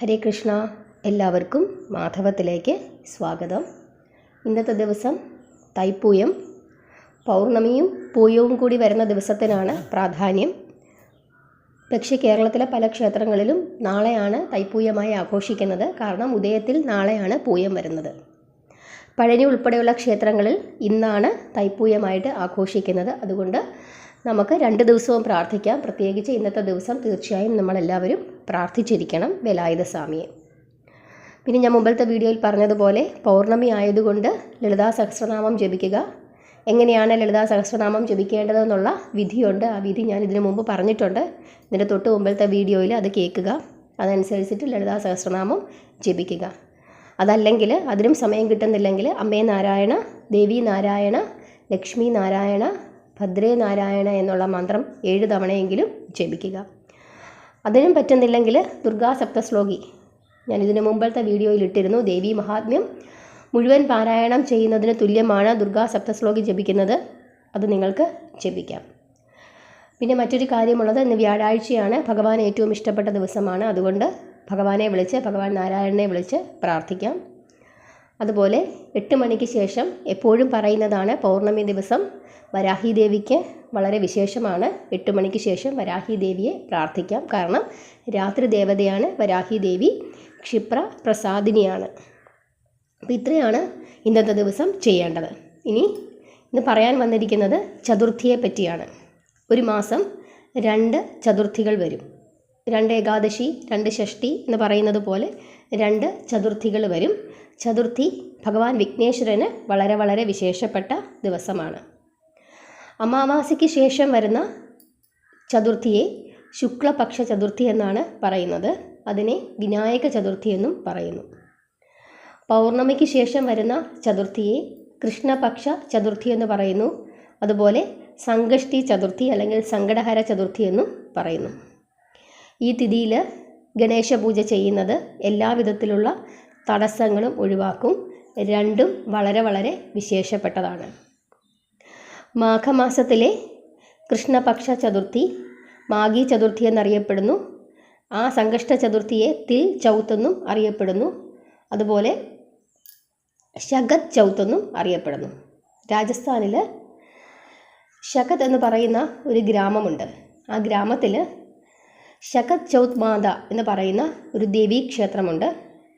ഹരേ കൃഷ്ണ. എല്ലാവർക്കും മാധവത്തിലേക്ക് സ്വാഗതം. ഇന്നത്തെ ദിവസം തൈപ്പൂയം, പൗർണമിയും പൂയവും കൂടി വരുന്ന ദിവസത്തിനാണ് പ്രാധാന്യം. പക്ഷേ കേരളത്തിലെ പല ക്ഷേത്രങ്ങളിലും നാളെയാണ് തൈപ്പൂയമായി ആഘോഷിക്കുന്നത്. കാരണം ഉദയത്തിൽ നാളെയാണ് പൂയം വരുന്നത്. പഴനി ഉൾപ്പെടെയുള്ള ക്ഷേത്രങ്ങളിൽ ഇന്നാണ് തൈപ്പൂയമായിട്ട് ആഘോഷിക്കുന്നത്. അതുകൊണ്ട് നമുക്ക് 2 ദിവസവും പ്രാർത്ഥിക്കാം. പ്രത്യേകിച്ച് ഇന്നത്തെ ദിവസം തീർച്ചയായും നമ്മളെല്ലാവരും പ്രാർത്ഥിച്ചിരിക്കണം വേലായുധ സ്വാമിയെ. പിന്നെ ഞാൻ മുമ്പത്തെ വീഡിയോയിൽ പറഞ്ഞതുപോലെ പൗർണമി ആയതുകൊണ്ട് ലളിതാ സഹസ്രനാമം ജപിക്കുക. എങ്ങനെയാണ് ലളിതാ സഹസ്രനാമം ജപിക്കേണ്ടതെന്നുള്ള വിധിയുണ്ട്. ആ വിധി ഞാൻ ഇതിനു മുമ്പ് പറഞ്ഞിട്ടുണ്ട്. ഇതിൻ്റെ തൊട്ട് മുമ്പത്തെ വീഡിയോയിൽ അത് കേൾക്കുക. അതനുസരിച്ചിട്ട് ലളിതാ സഹസ്രനാമം ജപിക്കുക. അതല്ലെങ്കിൽ അതിനും സമയം കിട്ടുന്നില്ലെങ്കിൽ അമ്മേ നാരായണ, ദേവി നാരായണ, ലക്ഷ്മി നാരായണ, ഭദ്രേ നാരായണ എന്നുള്ള മന്ത്രം 7 തവണയെങ്കിലും ജപിക്കുക. അതിനും പറ്റുന്നില്ലെങ്കിൽ ദുർഗാ സപ്തശ്ലോകി ഞാൻ ഇതിനു മുമ്പത്തെ വീഡിയോയിൽ ഇട്ടിരുന്നു. ദേവി മഹാത്മ്യം മുഴുവൻ പാരായണം ചെയ്യുന്നതിന് തുല്യമാണ് ദുർഗാ സപ്തശ്ലോകി ജപിക്കുന്നത്. അത് നിങ്ങൾക്ക് ജപിക്കാം. പിന്നെ മറ്റൊരു കാര്യമുള്ളത്, ഇന്ന് വ്യാഴാഴ്ചയാണ്. ഭഗവാൻ ഏറ്റവും ഇഷ്ടപ്പെട്ട ദിവസമാണ്. അതുകൊണ്ട് ഭഗവാനെ വിളിച്ച്, ഭഗവാൻ നാരായണനെ വിളിച്ച് പ്രാർത്ഥിക്കാം. അതുപോലെ 8 മണിക്ക് ശേഷം എപ്പോഴും പറയുന്നതാണ്, പൗർണമി ദിവസം വരാഹി ദേവിക്ക് വളരെ വിശേഷമാണ്. 8 മണിക്ക് ശേഷം വരാഹി ദേവിയെ പ്രാർത്ഥിക്കാം. കാരണം രാത്രി ദേവതയാണ് വരാഹി ദേവി, ക്ഷിപ്ര പ്രസാദിനിയാണ്. അപ്പോൾ ഇത്രയാണ് ഇന്നത്തെ ദിവസം ചെയ്യേണ്ടത്. ഇന്ന് പറയാൻ വന്നിരിക്കുന്നത് ചതുർത്ഥിയെ പറ്റിയാണ്. ഒരു മാസം 2 ചതുർത്ഥികൾ വരും. 2 ഏകാദശി, 2 ഷഷ്ടി എന്ന് പറയുന്നത് പോലെ 2 ചതുർത്ഥികൾ വരും. ചതുർത്ഥി ഭഗവാൻ വിഘ്നേശ്വരന് വളരെ വളരെ വിശേഷപ്പെട്ട ദിവസമാണ്. അമാവാസിക്ക് ശേഷം വരുന്ന ചതുർത്ഥിയെ ശുക്ലപക്ഷ ചതുർത്ഥി എന്നാണ് പറയുന്നത്. അതിനെ വിനായക ചതുർത്ഥി എന്നും പറയുന്നു. പൗർണമിക്ക് ശേഷം വരുന്ന ചതുർത്ഥിയെ കൃഷ്ണപക്ഷ ചതുർത്ഥി എന്ന് പറയുന്നു. അതുപോലെ സംകഷ്ടി ചതുർത്ഥി അല്ലെങ്കിൽ സങ്കടഹര ചതുർത്ഥി എന്നും പറയുന്നു. ഈ തിഥിയിൽ ഗണേശ പൂജ ചെയ്യുന്നത് എല്ലാവിധത്തിലുള്ള തടസ്സങ്ങളും ഒഴിവാക്കും. രണ്ടും വളരെ വളരെ വിശേഷപ്പെട്ടതാണ്. മാഘമാസത്തിലെ കൃഷ്ണപക്ഷ ചതുർത്ഥി മാഘി ചതുർത്ഥി എന്നറിയപ്പെടുന്നു. ആ സംകഷ്ട ചതുർത്ഥിയെ തിൽ ചൗത്ത് എന്നും അറിയപ്പെടുന്നു. അതുപോലെ ശഗത് ചൗത്ത് എന്നും അറിയപ്പെടുന്നു. രാജസ്ഥാനിൽ ശഗത് എന്ന് പറയുന്ന ഒരു ഗ്രാമമുണ്ട്. ആ ഗ്രാമത്തിൽ ശഗത് ചൗത്ത് മാത എന്ന് പറയുന്ന ഒരു ദേവീക്ഷേത്രമുണ്ട്.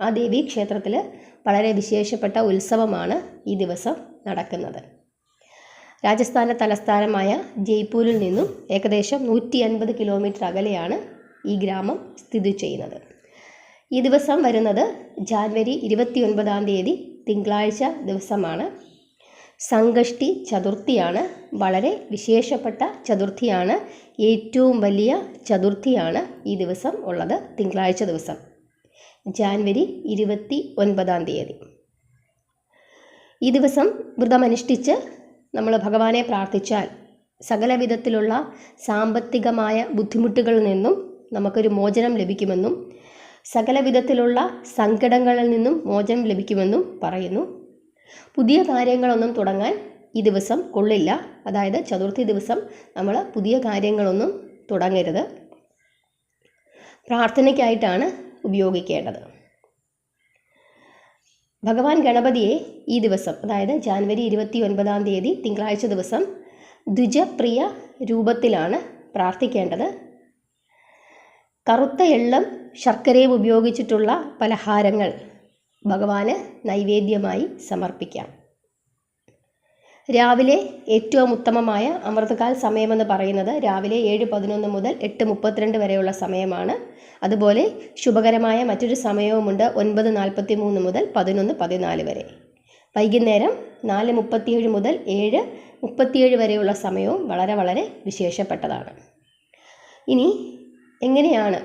ആ ദേവീക്ഷേത്രത്തിൽ വളരെ വിശേഷപ്പെട്ട ഉത്സവമാണ് ഈ ദിവസം നടക്കുന്നത്. രാജസ്ഥാൻ്റെ തലസ്ഥാനമായ ജയ്പൂരിൽ നിന്നും ഏകദേശം 150 കിലോമീറ്റർ അകലെയാണ് ഈ ഗ്രാമം സ്ഥിതി ചെയ്യുന്നത്. ഈ ദിവസം വരുന്നത് ജാനുവരി 29-ാം തീയതി തിങ്കളാഴ്ച ദിവസമാണ്. സംകഷ്ടി ചതുർത്ഥിയാണ്. വളരെ വിശേഷപ്പെട്ട ചതുർത്ഥിയാണ്. ഏറ്റവും വലിയ ചതുർത്ഥിയാണ് ഈ ദിവസം ഉള്ളത്. തിങ്കളാഴ്ച ദിവസം ജാനുവരി 29-ാം തീയതി. ഈ ദിവസം വ്രതമനുഷ്ഠിച്ച് നമ്മൾ ഭഗവാനെ പ്രാർത്ഥിച്ചാൽ സകല വിധത്തിലുള്ള സാമ്പത്തികമായ ബുദ്ധിമുട്ടുകളിൽ നിന്നും നമുക്കൊരു മോചനം ലഭിക്കുമെന്നും സകല വിധത്തിലുള്ള സങ്കടങ്ങളിൽ നിന്നും മോചനം ലഭിക്കുമെന്നും പറയുന്നു. പുതിയ കാര്യങ്ങളൊന്നും തുടങ്ങാൻ ഈ ദിവസം കൊള്ളില്ല. അതായത് ചതുർത്ഥി ദിവസം നമ്മൾ പുതിയ കാര്യങ്ങളൊന്നും തുടങ്ങരുത്. പ്രാർത്ഥനയ്ക്കായിട്ടാണ് ഉപയോഗിക്കേണ്ടത്. ഭഗവാൻ ഗണപതിയെ ഈ ദിവസം, അതായത് ജാനുവരി 29-ാം തീയതി തിങ്കളാഴ്ച ദിവസം ദ്വിജപ്രിയ രൂപത്തിലാണ് പ്രാർത്ഥിക്കേണ്ടത്. കറുത്ത എള്ളും ശർക്കരയും ഉപയോഗിച്ചിട്ടുള്ള പലഹാരങ്ങൾ ഭഗവാന് നൈവേദ്യമായി സമർപ്പിക്കാം. രാവിലെ ഏറ്റവും ഉത്തമമായ അമൃതകാൽ സമയമെന്ന് പറയുന്നത് രാവിലെ 7:11 മുതൽ 8:32 വരെയുള്ള സമയമാണ്. അതുപോലെ ശുഭകരമായ മറ്റൊരു സമയവുമുണ്ട് 9:43 മുതൽ 11:14 വരെ. വൈകുന്നേരം 4:37 മുതൽ 7:37 വരെയുള്ള സമയവും വളരെ വളരെ വിശേഷപ്പെട്ടതാണ്. ഇനി എങ്ങനെയാണ്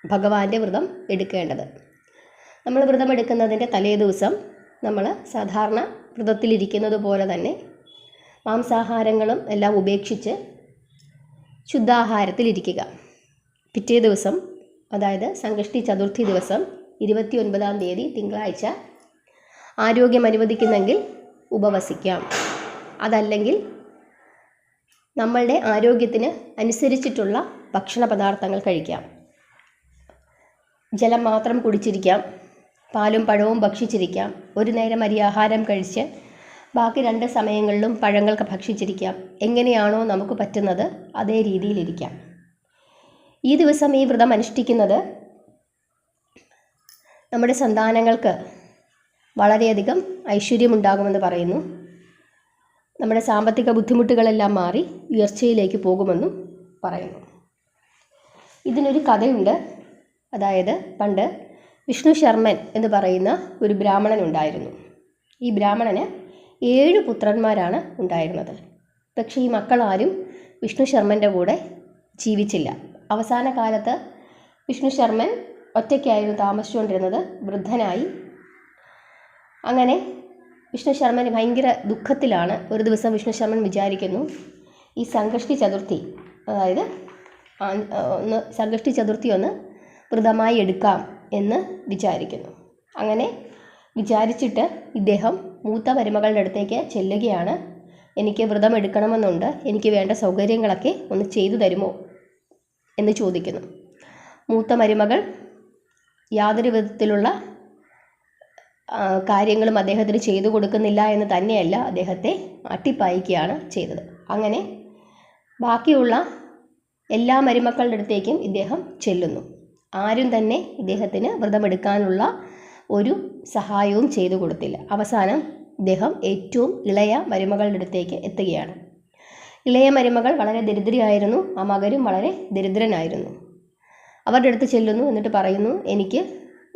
ഭഗവാന്റെ വ്രതം എടുക്കേണ്ടത്? നമ്മൾ വ്രതം എടുക്കുന്നതിൻ്റെ തലേ ദിവസം നമ്മൾ സാധാരണ വ്രതത്തിലിരിക്കുന്നത് പോലെ തന്നെ മാംസാഹാരങ്ങളും എല്ലാം ഉപേക്ഷിച്ച് ശുദ്ധാഹാരത്തിലിരിക്കുക. പിറ്റേ ദിവസം, അതായത് സംകഷ്ടി ചതുർത്ഥി ദിവസം 29-ാം തീയതി തിങ്കളാഴ്ച ആരോഗ്യം അനുവദിക്കുന്നെങ്കിൽ ഉപവസിക്കാം. അതല്ലെങ്കിൽ നമ്മളുടെ ആരോഗ്യത്തിന് അനുസരിച്ചിട്ടുള്ള ഭക്ഷണ പദാർത്ഥങ്ങൾ കഴിക്കാം. ജലം മാത്രം കുടിച്ചിരിക്കാം, പാലും പഴവും ഭക്ഷിച്ചിരിക്കാം, ഒരു നേരം അരിയാഹാരം കഴിച്ച് ബാക്കി 2 സമയങ്ങളിലും പഴങ്ങൾക്ക് ഭക്ഷിച്ചിരിക്കാം. എങ്ങനെയാണോ നമുക്ക് പറ്റുന്നത് അതേ രീതിയിലിരിക്കാം. ഈ ദിവസം ഈ വ്രതം അനുഷ്ഠിക്കുന്നത് നമ്മുടെ സന്താനങ്ങൾക്ക് വളരെയധികം ഐശ്വര്യമുണ്ടാകുമെന്ന് പറയുന്നു. നമ്മുടെ സാമ്പത്തിക ബുദ്ധിമുട്ടുകളെല്ലാം മാറി ഉയർച്ചയിലേക്ക് പോകുമെന്നും പറയുന്നു. ഇതിനൊരു കഥയുണ്ട്. അതായത് പണ്ട് വിഷ്ണു ശർമ്മൻ എന്ന് പറയുന്ന ഒരു ബ്രാഹ്മണനുണ്ടായിരുന്നു. ഈ ബ്രാഹ്മണന് 7 പുത്രന്മാരാണ് ഉണ്ടായിരുന്നത്. പക്ഷേ ഈ മക്കളാരും വിഷ്ണു ശർമ്മൻ്റെ കൂടെ ജീവിച്ചില്ല. അവസാന കാലത്ത് വിഷ്ണു ശർമ്മൻ ഒറ്റയ്ക്കായിരുന്നു താമസിച്ചുകൊണ്ടിരുന്നത്. വൃദ്ധനായി. അങ്ങനെ വിഷ്ണു ശർമ്മൻ ഭയങ്കര ദുഃഖത്തിലാണ്. ഒരു ദിവസം വിഷ്ണു ശർമ്മൻ വിചാരിക്കുന്നു, ഈ സംകഷ്ടി ചതുർത്ഥി, അതായത് സംകഷ്ടി ചതുർത്ഥി ഒന്ന് വ്രതമായി എടുക്കാം എന്ന് വിചാരിക്കുന്നു. അങ്ങനെ വിചാരിച്ചിട്ട് ഇദ്ദേഹം മൂത്ത മരുമകളുടെ അടുത്തേക്ക് ചെല്ലുകയാണ്. എനിക്ക് വ്രതം എടുക്കണമെന്നുണ്ട്, എനിക്ക് വേണ്ട സൗകര്യങ്ങളൊക്കെ ഒന്ന് ചെയ്തു തരുമോ എന്ന് ചോദിക്കുന്നു. മൂത്ത മരുമകൾ യാതൊരു വിധത്തിലുള്ള കാര്യങ്ങളും അദ്ദേഹത്തിന് ചെയ്തു കൊടുക്കുന്നില്ല എന്ന് തന്നെയല്ല, അദ്ദേഹത്തെ അട്ടിപ്പായിക്കുകയാണ് ചെയ്തത്. അങ്ങനെ ബാക്കിയുള്ള എല്ലാ മരുമക്കളുടെ അടുത്തേക്കും ഇദ്ദേഹം ചെല്ലുന്നു. ആരും തന്നെ ഇദ്ദേഹത്തിന് വ്രതമെടുക്കാനുള്ള ഒരു സഹായവും ചെയ്തു കൊടുത്തില്ല. അവസാനം ഇദ്ദേഹം ഏറ്റവും ഇളയ മരുമകളുടെ അടുത്തേക്ക് എത്തുകയാണ്. ഇളയ മരുമകൾ വളരെ ദരിദ്രയായിരുന്നു, ആ മകനും വളരെ ദരിദ്രനായിരുന്നു. അവരുടെ അടുത്ത് ചെല്ലുന്നു. എന്നിട്ട് പറയുന്നു, എനിക്ക്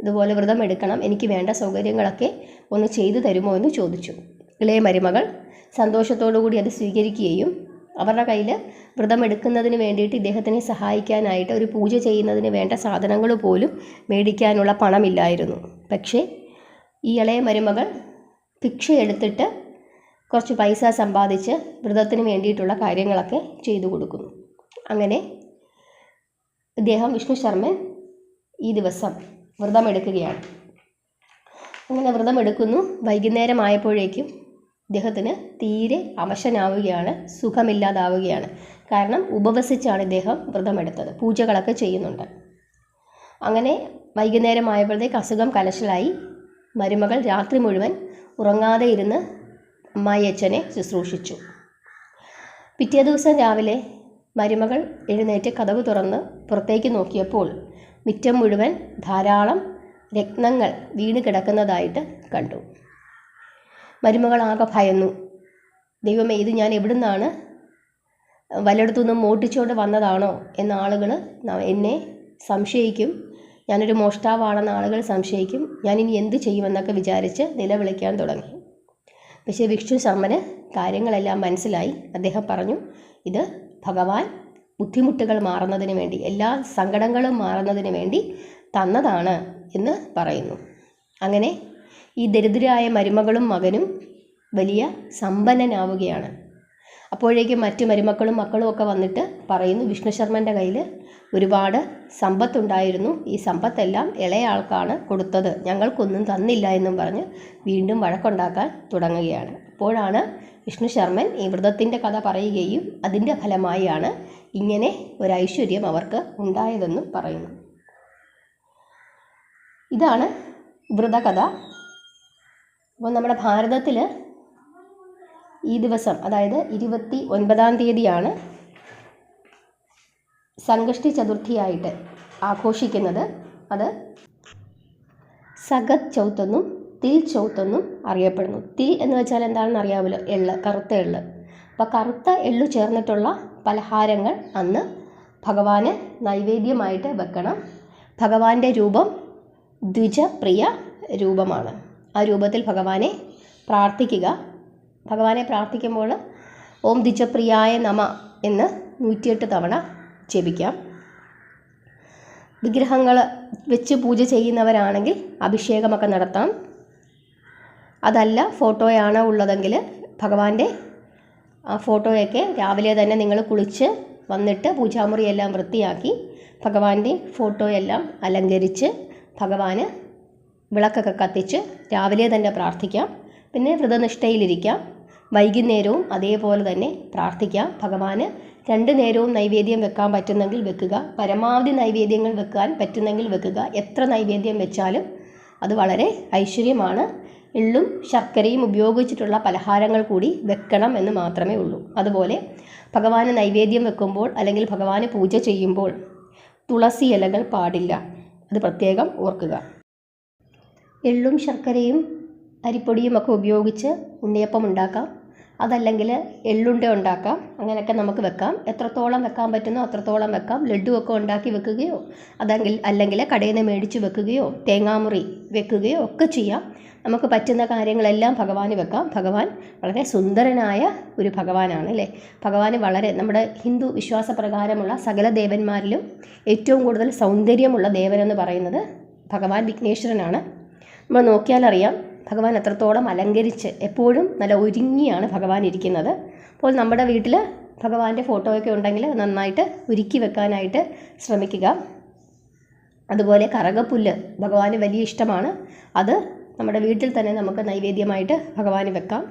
ഇതുപോലെ വ്രതം എടുക്കണം, എനിക്ക് വേണ്ട സൗകര്യങ്ങളൊക്കെ ഒന്ന് ചെയ്തു തരുമോ എന്ന് ചോദിച്ചു. ഇളയ മരുമകൾ സന്തോഷത്തോടു കൂടി അത് സ്വീകരിക്കുകയും അവരുടെ കയ്യിൽ വ്രതം എടുക്കുന്നതിന് വേണ്ടിയിട്ട് ഇദ്ദേഹത്തിനെ സഹായിക്കാനായിട്ട് ഒരു പൂജ ചെയ്യുന്നതിന് വേണ്ട സാധനങ്ങൾ പോലും മേടിക്കാനുള്ള പണമില്ലായിരുന്നു. പക്ഷേ ഈ ഇളയ മരുമകൾ ഭിക്ഷ എടുത്തിട്ട് കുറച്ച് പൈസ സമ്പാദിച്ച് വ്രതത്തിന് വേണ്ടിയിട്ടുള്ള കാര്യങ്ങളൊക്കെ ചെയ്തു കൊടുക്കുന്നു. അങ്ങനെ ഇദ്ദേഹം വിഷ്ണു ശർമ്മൻ ഈ ദിവസം വ്രതമെടുക്കുകയാണ്. അങ്ങനെ വ്രതമെടുക്കുന്നു. വൈകുന്നേരമായപ്പോഴേക്കും ഇദ്ദേഹത്തിന് തീരെ അവശനാവുകയാണ്, സുഖമില്ലാതാവുകയാണ്. കാരണം ഉപവസിച്ചാണ് ഇദ്ദേഹം വ്രതമെടുത്തത്, പൂജകളൊക്കെ ചെയ്യുന്നുണ്ട്. അങ്ങനെ വൈകുന്നേരമായപ്പോഴത്തേക്ക് അസുഖം കലശലായി. മരുമകൾ രാത്രി മുഴുവൻ ഉറങ്ങാതെ ഇരുന്ന് അമ്മായിയച്ഛനെ ശുശ്രൂഷിച്ചു. പിറ്റേ ദിവസം രാവിലെ മരുമകൾ എഴുന്നേറ്റ് കതക് തുറന്ന് പുറത്തേക്ക് നോക്കിയപ്പോൾ മുറ്റം മുഴുവൻ ധാരാളം രത്നങ്ങൾ വീണ് കിടക്കുന്നതായിട്ട് കണ്ടു. മരുമകൾ ആകെ ഭയന്നു. ദൈവമേ, ഇത് ഞാൻ എവിടുന്നാണ്, വല്ലയിടത്തുനിന്നും മോഷ്ടിച്ചുകൊണ്ട് വന്നതാണോ എന്ന ആളുകൾ എന്നെ സംശയിക്കും, ഞാനൊരു മോഷ്ടാവാണെന്ന് ആളുകൾ സംശയിക്കും, ഞാനിനി എന്ത് ചെയ്യുമെന്നൊക്കെ വിചാരിച്ച് നിലവിളിക്കാൻ തുടങ്ങി. പക്ഷേ വിഷ്ണു ശർമ്മന് കാര്യങ്ങളെല്ലാം മനസ്സിലായി. അദ്ദേഹം പറഞ്ഞു, ഇത് ഭഗവാൻ ബുദ്ധിമുട്ടുകൾ മാറുന്നതിന് വേണ്ടി, എല്ലാ സങ്കടങ്ങളും മാറുന്നതിന് വേണ്ടി തന്നതാണ് എന്ന് പറയുന്നു. അങ്ങനെ ഈ ദരിദ്രരായ മരുമകളും മകനും വലിയ സമ്പന്നനാവുകയാണ്. അപ്പോഴേക്കും മറ്റു മരുമക്കളും മക്കളും ഒക്കെ വന്നിട്ട് പറയുന്നു, വിഷ്ണു ശർമ്മൻ്റെ കയ്യിൽ ഒരുപാട് സമ്പത്തുണ്ടായിരുന്നു, ഈ സമ്പത്തെല്ലാം ഇളയ ആൾക്കാണ് കൊടുത്തത്, ഞങ്ങൾക്കൊന്നും തന്നില്ല എന്നും പറഞ്ഞ് വീണ്ടും വഴക്കുണ്ടാക്കാൻ തുടങ്ങുകയാണ്. അപ്പോഴാണ് വിഷ്ണു ശർമ്മൻ ഈ വ്രതത്തിൻ്റെ കഥ പറയുകയും അതിൻ്റെ ഫലമായാണ് ഇങ്ങനെ ഒരു ഐശ്വര്യം അവർക്ക് ഉണ്ടായതെന്നും പറയുന്നു. ഇതാണ് വ്രതകഥ. അപ്പോൾ നമ്മുടെ ഭാരതത്തിൽ ഈ ദിവസം, അതായത് 29-ാം തീയതിയാണ് സംകഷ്ടി ചതുർത്ഥിയായിട്ട് ആഘോഷിക്കുന്നത്. അത് സഗത് ചൗത്ത് എന്നും തിൽ ചൗത്ത് എന്നും അറിയപ്പെടുന്നു. തിൽ എന്ന് വെച്ചാൽ എന്താണെന്ന് അറിയാമല്ലോ, എള്ള്, കറുത്ത എള്ള്. അപ്പോൾ കറുത്ത എള്ളു ചേർന്നിട്ടുള്ള പലഹാരങ്ങൾ അന്ന് ഭഗവാന് നൈവേദ്യമായിട്ട് വെക്കണം. ഭഗവാന്റെ രൂപം ദ്വിജപ്രിയ രൂപമാണ്. ആ രൂപത്തിൽ ഭഗവാനെ പ്രാർത്ഥിക്കുക. ഭഗവാനെ പ്രാർത്ഥിക്കുമ്പോൾ ഓം ദ്വിജപ്രിയായ നമ എന്ന് 108 തവണ ജപിക്കാം. വിഗ്രഹങ്ങൾ വെച്ച് പൂജ ചെയ്യുന്നവരാണെങ്കിൽ അഭിഷേകമൊക്കെ നടത്താം. അതല്ല, ഫോട്ടോയാണ് ഉള്ളതെങ്കിൽ ഭഗവാന്റെ ആ ഫോട്ടോയൊക്കെ രാവിലെ തന്നെ നിങ്ങൾ കുളിച്ച് വന്നിട്ട് പൂജാമുറിയെല്ലാം വൃത്തിയാക്കി ഭഗവാന്റെ ഫോട്ടോയെല്ലാം അലങ്കരിച്ച് ഭഗവാന് വിളക്കൊക്കെ കത്തിച്ച് രാവിലെ തന്നെ പ്രാർത്ഥിക്കാം. പിന്നെ വ്രതനിഷ്ഠയിലിരിക്കാം. വൈകുന്നേരവും അതേപോലെ തന്നെ പ്രാർത്ഥിക്കാം. ഭഗവാന് 2 നേരവും നൈവേദ്യം വെക്കാൻ പറ്റുന്നെങ്കിൽ വെക്കുക. പരമാവധി നൈവേദ്യങ്ങൾ വെക്കാൻ പറ്റുന്നെങ്കിൽ വെക്കുക. എത്ര നൈവേദ്യം വെച്ചാലും അത് വളരെ ഐശ്വര്യമാണ്. എള്ളും ശർക്കരയും ഉപയോഗിച്ചിട്ടുള്ള പലഹാരങ്ങൾ കൂടി വെക്കണം എന്ന് മാത്രമേ ഉള്ളൂ. അതുപോലെ ഭഗവാന് നൈവേദ്യം വെക്കുമ്പോൾ അല്ലെങ്കിൽ ഭഗവാന് പൂജ ചെയ്യുമ്പോൾ തുളസി ഇലകൾ പാടില്ല. അത് പ്രത്യേകം ഓർക്കുക. എള്ളും ശർക്കരയും അരിപ്പൊടിയും ഒക്കെ ഉപയോഗിച്ച് ഉണ്ണിയപ്പം ഉണ്ടാക്കാം. അതല്ലെങ്കിൽ എള്ളുണ്ട ഉണ്ടാക്കാം. അങ്ങനെയൊക്കെ നമുക്ക് വെക്കാം. എത്രത്തോളം വെക്കാൻ പറ്റുന്നോ അത്രത്തോളം വെക്കാം. ലഡുവൊക്കെ ഉണ്ടാക്കി വെക്കുകയോ അല്ലെങ്കിൽ കടയിൽ നിന്ന് മേടിച്ച് വെക്കുകയോ തേങ്ങാമുറി വെക്കുകയോ ഒക്കെ ചെയ്യാം. നമുക്ക് പറ്റുന്ന കാര്യങ്ങളെല്ലാം ഭഗവാന് വെക്കാം. ഭഗവാൻ വളരെ സുന്ദരനായ ഒരു ഭഗവാനാണ് അല്ലേ. ഭഗവാന് വളരെ നമ്മുടെ ഹിന്ദു വിശ്വാസപ്രകാരമുള്ള സകല ദേവന്മാരിലും ഏറ്റവും കൂടുതൽ സൗന്ദര്യമുള്ള ദേവനെന്ന് പറയുന്നത് ഭഗവാൻ വിഘ്നേശ്വരനാണ്. നമ്മൾ നോക്കിയാലറിയാം ഭഗവാൻ എത്രത്തോളം അലങ്കരിച്ച് എപ്പോഴും നല്ല ഒരുങ്ങിയാണ് ഭഗവാൻ ഇരിക്കുന്നത്. അപ്പോൾ നമ്മുടെ വീട്ടിൽ ഭഗവാന്റെ ഫോട്ടോയൊക്കെ ഉണ്ടെങ്കിൽ നന്നായിട്ട് ഒരുക്കി വെക്കാനായിട്ട് ശ്രമിക്കുക. അതുപോലെ കറകപ്പുല്ല് ഭഗവാന് വലിയ ഇഷ്ടമാണ്. അത് നമ്മുടെ വീട്ടിൽ തന്നെ നമുക്ക് നൈവേദ്യമായിട്ട് ഭഗവാന് വെക്കാം.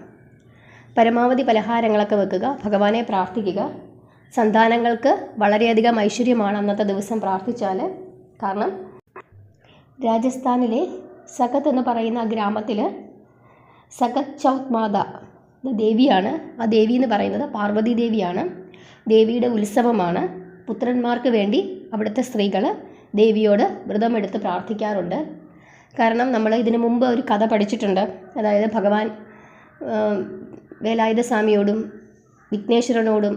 പരമാവധി പലഹാരങ്ങളൊക്കെ വെക്കുക. ഭഗവാനെ പ്രാർത്ഥിക്കുക. സന്താനങ്ങൾക്ക് വളരെയധികം ഐശ്വര്യമാണ് അന്നത്തെ ദിവസം പ്രാർത്ഥിച്ചാൽ. കാരണം രാജസ്ഥാനിലെ സകത്ത് എന്ന് പറയുന്ന ഗ്രാമത്തിൽ സകത്ത് ചൗത്ത് മാത ദേവിയാണ്. ആ ദേവി എന്ന് പറയുന്നത് പാർവതി ദേവിയാണ്. ദേവിയുടെ ഉത്സവമാണ്. പുത്രന്മാർക്ക് വേണ്ടി അവിടുത്തെ സ്ത്രീകൾ ദേവിയോട് വ്രതമെടുത്ത് പ്രാർത്ഥിക്കാറുണ്ട്. കാരണം നമ്മൾ ഇതിനു മുമ്പ് ഒരു കഥ പഠിച്ചിട്ടുണ്ട്. അതായത് ഭഗവാൻ വേലായുധ സ്വാമിയോടും വിഘ്നേശ്വരനോടും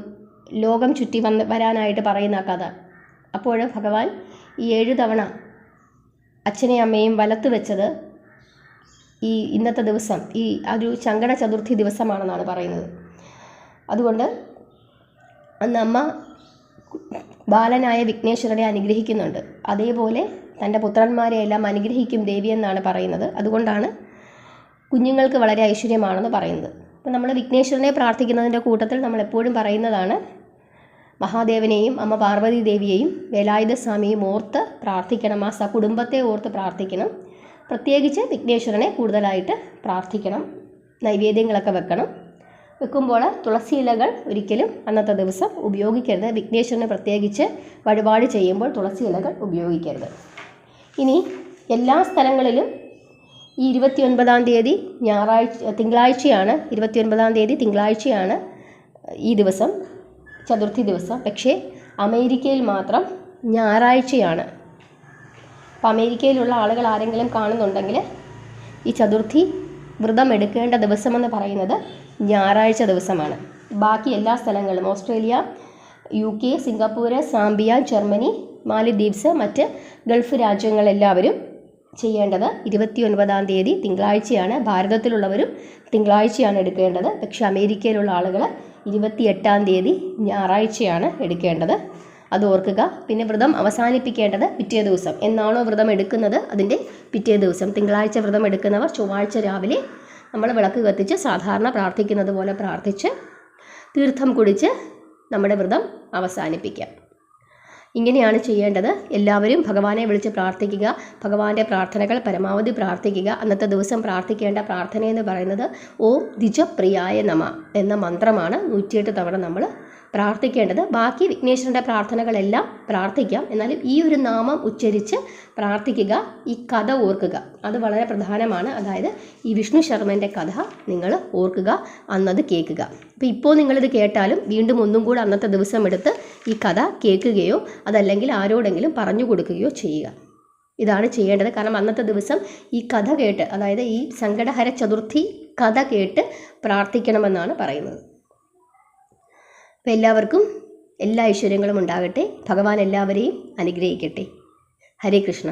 ലോകം ചുറ്റി വരാനായിട്ട് പറയുന്ന കഥ. അപ്പോൾ ഭഗവാൻ ഈ 7 തവണ അച്ഛനെയും അമ്മയും വലത്ത് വെച്ചത് ഈ ഇന്നത്തെ ദിവസം ഈ ഒരു സങ്കട ചതുർത്ഥി ദിവസമാണെന്നാണ് പറയുന്നത്. അതുകൊണ്ട് അന്ന് അമ്മ ബാലനായ വിഘ്നേശ്വരനെ അനുഗ്രഹിക്കുന്നുണ്ട്. അതേപോലെ തൻ്റെ പുത്രന്മാരെയെല്ലാം അനുഗ്രഹിക്കും ദേവി എന്നാണ് പറയുന്നത്. അതുകൊണ്ടാണ് കുഞ്ഞുങ്ങൾക്ക് വളരെ ഐശ്വര്യമാണെന്ന് പറയുന്നത്. അപ്പോൾ നമ്മൾ വിഘ്നേശ്വരനെ പ്രാർത്ഥിക്കുന്നതിൻ്റെ കൂട്ടത്തിൽ നമ്മൾ എപ്പോഴും പറയുന്നതാണ് മഹാദേവനെയും അമ്മ പാർവതി ദേവിയെയും വേലായുധ സ്വാമിയും ഓർത്ത് പ്രാർത്ഥിക്കണം. ആ കുടുംബത്തെ ഓർത്ത് പ്രാർത്ഥിക്കണം. പ്രത്യേകിച്ച് വിഘ്നേശ്വരനെ കൂടുതലായിട്ട് പ്രാർത്ഥിക്കണം. നൈവേദ്യങ്ങളൊക്കെ വെക്കുമ്പോൾ തുളസി ഇലകൾ ഒരിക്കലും അന്നത്തെ ദിവസം ഉപയോഗിക്കരുത്. വിഘ്നേശ്വരന് പ്രത്യേകിച്ച് വഴിപാട് ചെയ്യുമ്പോൾ തുളസി ഇലകൾ ഉപയോഗിക്കരുത്. ഇനി എല്ലാ സ്ഥലങ്ങളിലും ഈ 29-ാം തീയതി തിങ്കളാഴ്ചയാണ്. 29-ാം തീയതി തിങ്കളാഴ്ചയാണ് ഈ ദിവസം, ചതുർത്ഥി ദിവസം. പക്ഷേ അമേരിക്കയിൽ മാത്രം ഞായറാഴ്ചയാണ്. അപ്പം അമേരിക്കയിലുള്ള ആളുകൾ ആരെങ്കിലും കാണുന്നുണ്ടെങ്കിൽ ഈ ചതുർത്ഥി വ്രതം എടുക്കേണ്ട ദിവസമെന്ന് പറയുന്നത് ഞായറാഴ്ച ദിവസമാണ്. ബാക്കി എല്ലാ സ്ഥലങ്ങളിലും Australia, UK, Singapore, Zambia, Germany, മാലിദ്വീപ്സ്, മറ്റ് ഗൾഫ് രാജ്യങ്ങളെല്ലാവരും ചെയ്യേണ്ടത് 29-ാം തീയതി തിങ്കളാഴ്ചയാണ്. ഭാരതത്തിലുള്ളവരും തിങ്കളാഴ്ചയാണ് എടുക്കേണ്ടത്. പക്ഷേ അമേരിക്കയിലുള്ള ആളുകൾ 28-ാം തീയതി ഞായറാഴ്ചയാണ് എടുക്കേണ്ടത്. അത് ഓർക്കുക. പിന്നെ വ്രതം അവസാനിപ്പിക്കേണ്ടത് പിറ്റേ ദിവസം. എന്നാണോ വ്രതം എടുക്കുന്നത് അതിൻ്റെ പിറ്റേ ദിവസം. തിങ്കളാഴ്ച വ്രതം എടുക്കുന്നവർ ചൊവ്വാഴ്ച രാവിലെ നമ്മൾ വിളക്ക് കത്തിച്ച് സാധാരണ പ്രാർത്ഥിക്കുന്നത് പോലെ പ്രാർത്ഥിച്ച് തീർത്ഥം കുടിച്ച് നമ്മുടെ വ്രതം അവസാനിപ്പിക്കാം. ഇങ്ങനെയാണ് ചെയ്യേണ്ടത്. എല്ലാവരും ഭഗവാനെ വിളിച്ച് പ്രാർത്ഥിക്കുക. ഭഗവാന്റെ പ്രാർത്ഥനകൾ പരമാവധി പ്രാർത്ഥിക്കുക. അന്നത്തെ ദിവസം പ്രാർത്ഥിക്കേണ്ട പ്രാർത്ഥനയെന്ന് പറയുന്നത് ഓം ദ്വിജപ്രിയായ നമ എന്ന മന്ത്രമാണ് 108 തവണ നമ്മൾ പ്രാർത്ഥിക്കേണ്ടത്. ബാക്കി വിഘ്നേശ്വരൻ്റെ പ്രാർത്ഥനകളെല്ലാം പ്രാർത്ഥിക്കാം. എന്നാലും ഈ ഒരു നാമം ഉച്ചരിച്ച് പ്രാർത്ഥിക്കുക. ഈ കഥ ഓർക്കുക. അത് വളരെ പ്രധാനമാണ്. അതായത് ഈ വിഷ്ണു ശർമ്മൻ്റെ കഥ നിങ്ങൾ ഓർക്കുക, അന്നത് കേൾക്കുക. അപ്പോൾ ഇപ്പോൾ നിങ്ങളിത് കേട്ടാലും വീണ്ടും ഒന്നും കൂടെ അന്നത്തെ ദിവസം എടുത്ത് ഈ കഥ കേൾക്കുകയോ അതല്ലെങ്കിൽ ആരോടെങ്കിലും പറഞ്ഞു കൊടുക്കുകയോ ചെയ്യുക. ഇതാണ് ചെയ്യേണ്ടത്. കാരണം അന്നത്തെ ദിവസം ഈ കഥ കേട്ട്, അതായത് ഈ സങ്കടഹര ചതുർത്ഥി കഥ കേട്ട് പ്രാർത്ഥിക്കണമെന്നാണ് പറയുന്നത്. അപ്പോൾ എല്ലാവർക്കും എല്ലാ ഐശ്വര്യങ്ങളും ഉണ്ടാകട്ടെ. ഭഗവാൻ എല്ലാവരെയും അനുഗ്രഹിക്കട്ടെ. ഹരേ കൃഷ്ണ.